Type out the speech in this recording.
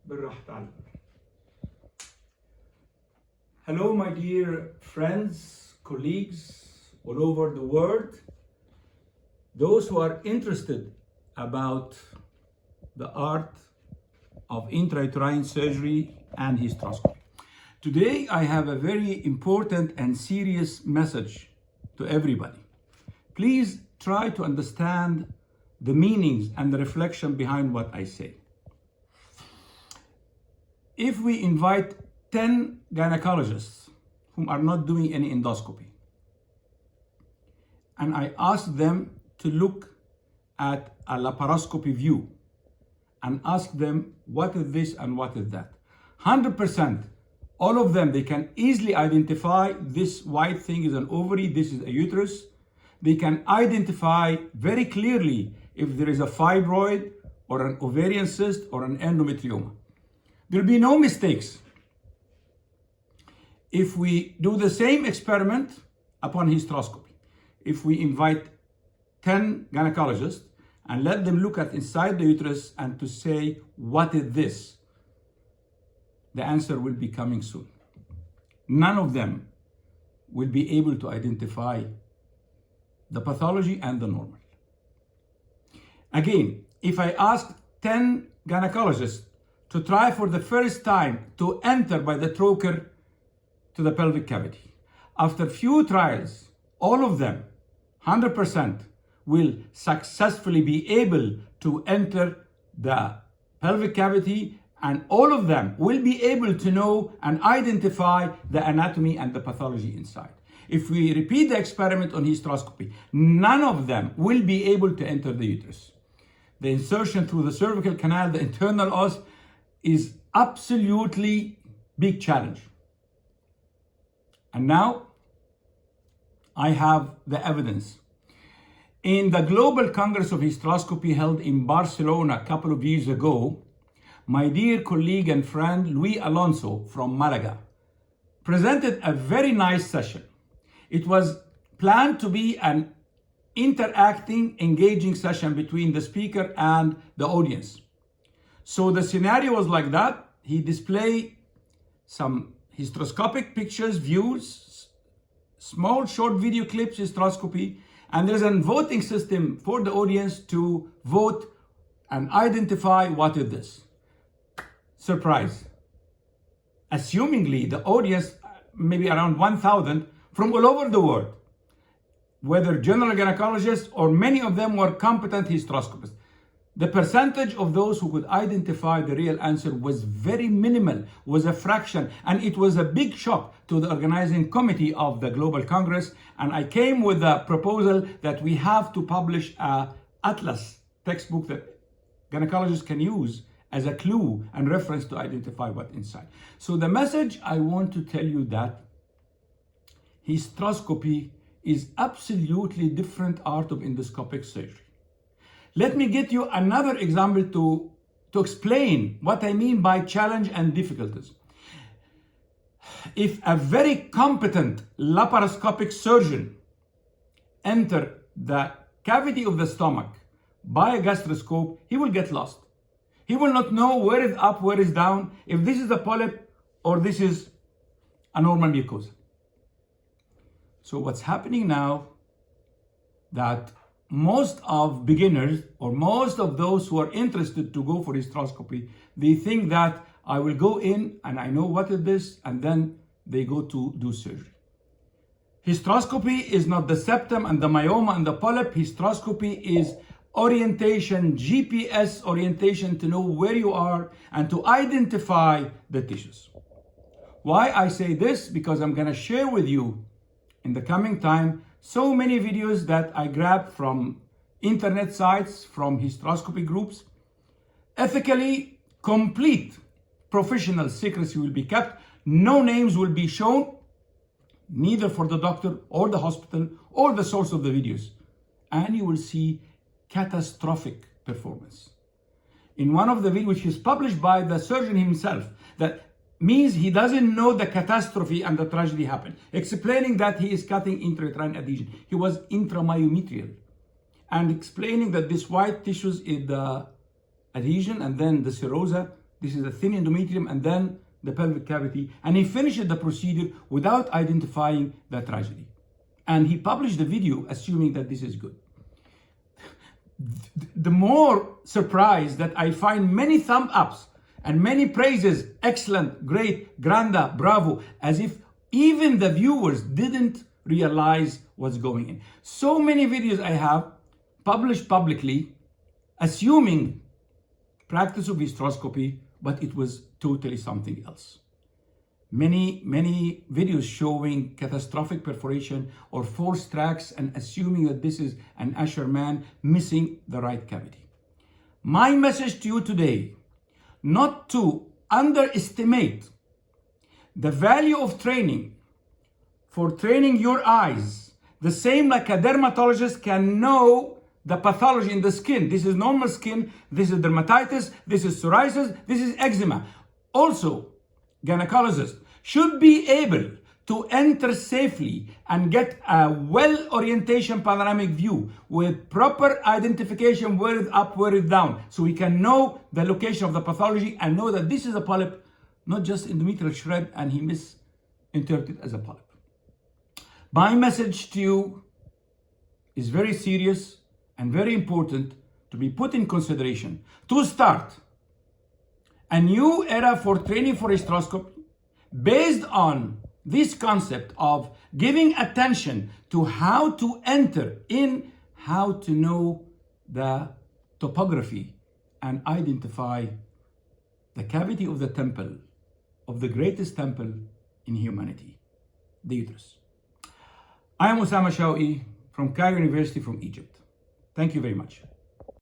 بالراحة تعال. Hello my dear friends, colleagues all over the world, those who are interested about the art of intrauterine surgery and hysteroscopy. Today I have a very important and serious message to everybody. Please try to understand the meanings and the reflection behind what I say. If we invite 10 gynecologists whom are not doing any endoscopy, and I ask them to look at a laparoscopy view and ask them what is this and what is that, 100%, all of them, they can easily identify this white thing is an ovary, this is a uterus. They can identify very clearly if there is a fibroid or an ovarian cyst or an endometrioma. There will be no mistakes. If we do the same experiment upon hysteroscopy, if we invite 10 gynecologists and let them look at inside the uterus and to say, what is this? The answer will be coming soon. None of them will be able to identify the pathology and the normal. Again, if I ask 10 gynecologists to try for the first time to enter by the trocar to the pelvic cavity, after few trials, all of them, 100%, will successfully be able to enter the pelvic cavity, and all of them will be able to know and identify the anatomy and the pathology inside. If we repeat the experiment on hysteroscopy, none of them will be able to enter the uterus. The insertion through the cervical canal, the internal os, is absolutely big challenge. And now I have the evidence. In the Global Congress of Hysteroscopy held in Barcelona a couple of years ago, my dear colleague and friend Luis Alonso from Malaga presented a very nice session. It was planned to be an interacting, engaging session between the speaker and the audience. So the scenario was like that. He displayed some hysteroscopic pictures, views, small short video clips, hysteroscopy, and there's a voting system for the audience to vote and identify what is this. Surprise. Assumingly, the audience, maybe around 1,000 from all over the world, whether general gynecologists or many of them were competent hysteroscopists. The percentage of those who could identify the real answer was very minimal, was a fraction, and it was a big shock to the organizing committee of the Global Congress. And I came with a proposal that we have to publish an atlas textbook that gynecologists can use as a clue and reference to identify what's inside. So the message I want to tell you that hysteroscopy is absolutely different art of endoscopic surgery. Let me get you another example to explain what I mean by challenge and difficulties. If a very competent laparoscopic surgeon enter the cavity of the stomach by a gastroscope, he will get lost. He will not know where is up, where is down, if this is a polyp or this is a normal mucosa. So what's happening now, that most of beginners or most of those who are interested to go for hysteroscopy, they think that I will go in and I know what it is, and then they go to do surgery. Hysteroscopy is not the septum and the myoma and the polyp. Hysteroscopy is orientation, GPS orientation, to know where you are and to identify the tissues. Why I say this? Because I'm going to share with you in the coming time so many videos that I grabbed from internet sites, from hysteroscopy groups. Ethically, complete professional secrecy will be kept. No names will be shown, neither for the doctor or the hospital or the source of the videos. And you will see catastrophic performance. In one of the videos, which is published by the surgeon himself, that means he doesn't know the catastrophe and the tragedy happened, explaining that he is cutting intrauterine adhesion. He was intramyometrial, and explaining that this white tissues is the adhesion and then the serosa This is a thin endometrium and then the pelvic cavity. And he finished the procedure without identifying the tragedy. And he published the video assuming that this is good. The more surprised that I find many thumb ups and many praises, excellent, great, granda, bravo, as if even the viewers didn't realize what's going in. So many videos I have published publicly assuming practice of hysteroscopy, but it was totally something else. Many videos showing catastrophic perforation or false tracks and assuming that this is an Asher man missing the right cavity. My message to you today, not to underestimate the value of training for training your eyes, the same like a dermatologist can know the pathology in the skin. This is normal skin, this is dermatitis, this is psoriasis, this is eczema. Also, gynecologist should be able to enter safely and get a well-orientation panoramic view with proper identification, where it's up, where it's down, so we can know the location of the pathology and know that this is a polyp, not just endometrial shred, and he misinterpreted as a polyp. My message to you is very serious and very important to be put in consideration to start a new era for training for hysteroscopy based on this concept of giving attention to how to enter in, how to know the topography and identify the cavity of the temple, of the greatest temple in humanity, the uterus. I am Osama Shawi from Cairo University from Egypt. Thank you very much.